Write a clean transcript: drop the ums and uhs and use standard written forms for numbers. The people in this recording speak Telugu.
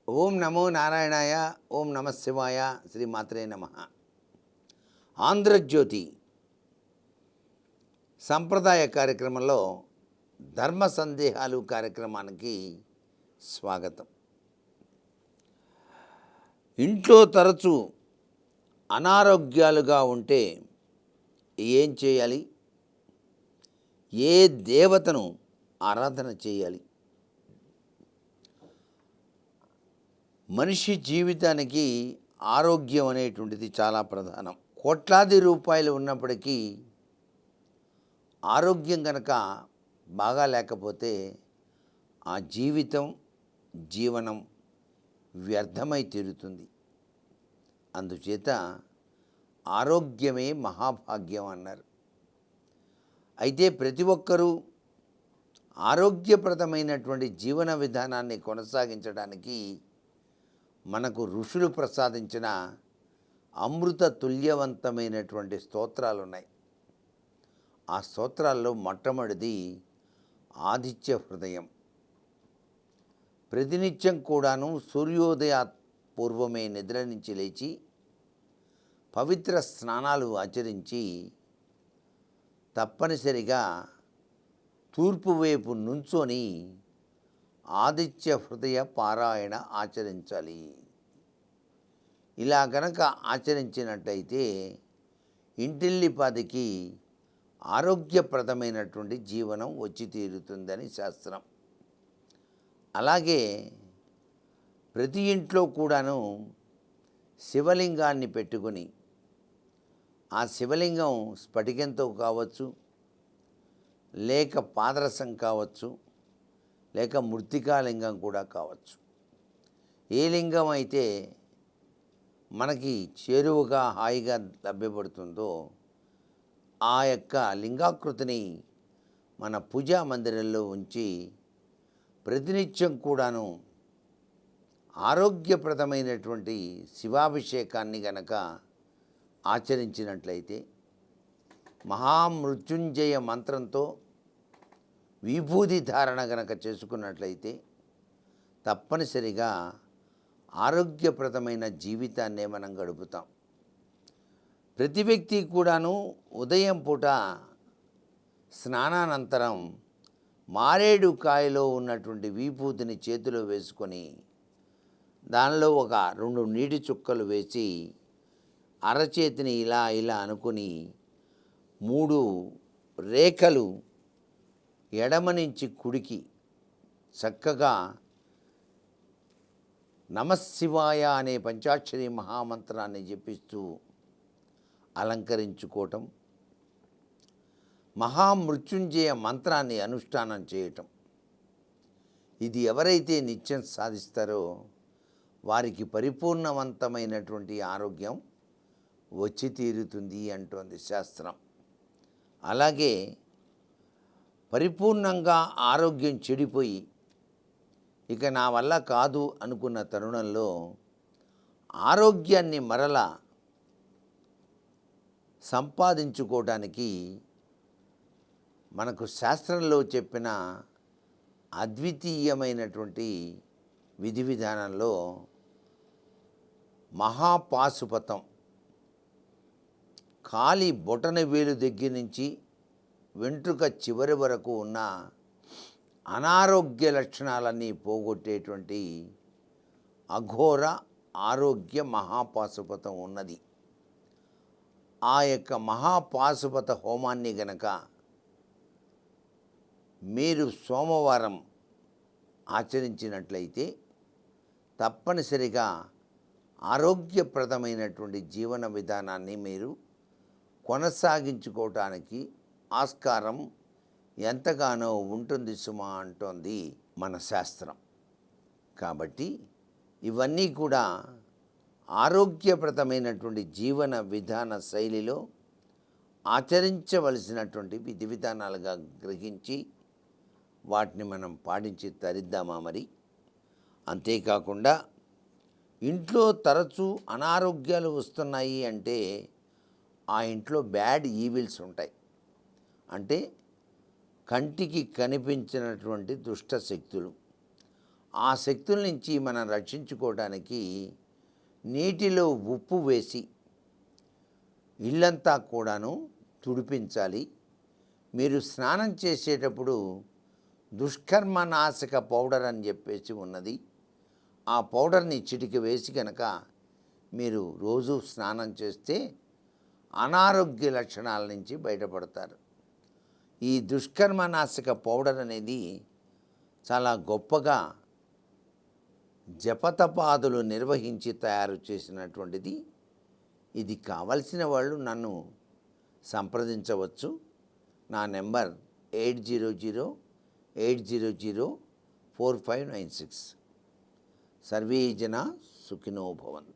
ఓం నమో నారాయణాయ. ఓం నమ శివాయ. శ్రీమాత్రే నమ. ఆంధ్రజ్యోతి సంప్రదాయ కార్యక్రమంలో ధర్మ సందేహాలు కార్యక్రమానికి స్వాగతం. ఇంట్లో తరచూ అనారోగ్యాలుగా ఉంటే ఏం చేయాలి? ఏ దేవతను ఆరాధన చేయాలి? మనిషి జీవితానికి ఆరోగ్యం అనేటువంటిది చాలా ప్రధానం. కోట్లాది రూపాయలు ఉన్నప్పటికీ ఆరోగ్యం కనుక బాగా లేకపోతే ఆ జీవనం వ్యర్థమై తీరుతుంది. అందుచేత ఆరోగ్యమే మహాభాగ్యం అన్నారు. అయితే ప్రతి ఒక్కరూ ఆరోగ్యప్రదమైనటువంటి జీవన విధానాన్ని కొనసాగించడానికి మనకు ఋషులు ప్రసాదించిన అమృత తుల్యవంతమైనటువంటి స్తోత్రాలు ఉన్నాయి. ఆ స్తోత్రాల్లో మొట్టమొదటిది ఆదిత్య హృదయం. ప్రతినిత్యం కూడాను సూర్యోదయ పూర్వమే నిద్ర నుంచి లేచి పవిత్ర స్నానాలు ఆచరించి తప్పనిసరిగా తూర్పు వైపు నుంచొని ఆదిత్య హృదయ పారాయణ ఆచరించాలి. ఇలా గనక ఆచరించినట్లయితే ఇంటిల్లిపాదికి ఆరోగ్యప్రదమైనటువంటి జీవనం వచ్చి తీరుతుందని శాస్త్రం. అలాగే ప్రతి ఇంట్లో కూడాను శివలింగాన్ని పెట్టుకొని ఆ శివలింగం స్ఫటికంతో కావచ్చు, లేక పాదరసం కావచ్చు, లేక మృత్తికాలింగం కూడా కావచ్చు. ఏ లింగం అయితే మనకి చేరువగా హాయిగా లభ్యపడుతుందో ఆ యొక్క లింగాకృతిని మన పూజా మందిరంలో ఉంచి ప్రతినిత్యం కూడాను ఆరోగ్యప్రదమైనటువంటి శివాభిషేకాన్ని గనక ఆచరించినట్లయితే, మహామృత్యుంజయ మంత్రంతో విభూది ధారణ గనక చేసుకున్నట్లయితే తప్పనిసరిగా ఆరోగ్యప్రదమైన జీవితాన్నే మనం గడుపుతాం. ప్రతి వ్యక్తి కూడాను ఉదయం పూట స్నానానంతరం మారేడు కాయలో ఉన్నటువంటి విభూతిని చేతిలో వేసుకొని దానిలో ఒక 2 నీటి చుక్కలు వేసి అరచేతిని ఇలా ఇలా అనుకుని 3 రేఖలు ఎడమ నుంచి కుడికి చక్కగా నమశివాయ అనే పంచాక్షరి మహామంత్రాన్ని జపిస్తూ అలంకరించుకోవటం, మహామృత్యుంజయ మంత్రాన్ని అనుష్ఠానం చేయటం. ఇది ఎవరైతే నిత్యం సాధిస్తారో వారికి పరిపూర్ణవంతమైనటువంటి ఆరోగ్యం వచ్చి తీరుతుంది అంటోంది శాస్త్రం. అలాగే పరిపూర్ణంగా ఆరోగ్యం చెడిపోయి ఇక నా వల్ల కాదు అనుకున్న తరుణంలో ఆరోగ్యాన్ని మరలా సంపాదించుకోవడానికి మనకు శాస్త్రంలో చెప్పిన అద్వితీయమైనటువంటి విధి విధానంలో మహాపాశుపతం, కాలి బొటన వేలు దగ్గర నుంచి వెంట్రుక చివరి వరకు ఉన్న అనారోగ్య లక్షణాలన్నీ పోగొట్టేటువంటి అఘోర ఆరోగ్య మహాపాశుపతం ఉన్నది. ఆ యొక్క మహాపాశుపత హోమాన్ని గనక మీరు సోమవారం ఆచరించినట్లయితే తప్పనిసరిగా ఆరోగ్యప్రదమైనటువంటి జీవన విధానాన్ని మీరు కొనసాగించుకోవటానికి ఆస్కారం ఎంతగానో ఉంటుంది సుమా అంటోంది మన శాస్త్రం. కాబట్టి ఇవన్నీ కూడా ఆరోగ్యప్రదమైనటువంటి జీవన విధాన శైలిలో ఆచరించవలసినటువంటి విధి విధానాలుగా గ్రహించి వాటిని మనం పాటించి తరిద్దామా మరి? అంతేకాకుండా ఇంట్లో తరచూ అనారోగ్యాలు వస్తున్నాయి అంటే ఆ ఇంట్లో బ్యాడ్ ఈవిల్స్ ఉంటాయి. అంటే కంటికి కనిపించినటువంటి దుష్ట శక్తులు, ఆ శక్తుల నుంచి మనం రక్షించుకోవడానికి నీటిలో ఉప్పు వేసి ఇల్లంతా కూడాను తుడిపించాలి. మీరు స్నానం చేసేటప్పుడు దుష్కర్మ నాశక పౌడర్ అని చెప్పేసి ఉన్నది. ఆ పౌడర్ని చిటికి వేసి కనుక మీరు రోజు స్నానం చేస్తే అనారోగ్య లక్షణాల నుంచి బయటపడతారు. ఈ దుష్కర్మ నాశక పౌడర్ అనేది చాలా గొప్పగా జపతపాదులు నిర్వహించి తయారు చేసినటువంటిది. ఇది కావలసిన వాళ్ళు నన్ను సంప్రదించవచ్చు. నా నెంబర్ 800-800-4596. సర్వే జనా సుఖినో భవంతు.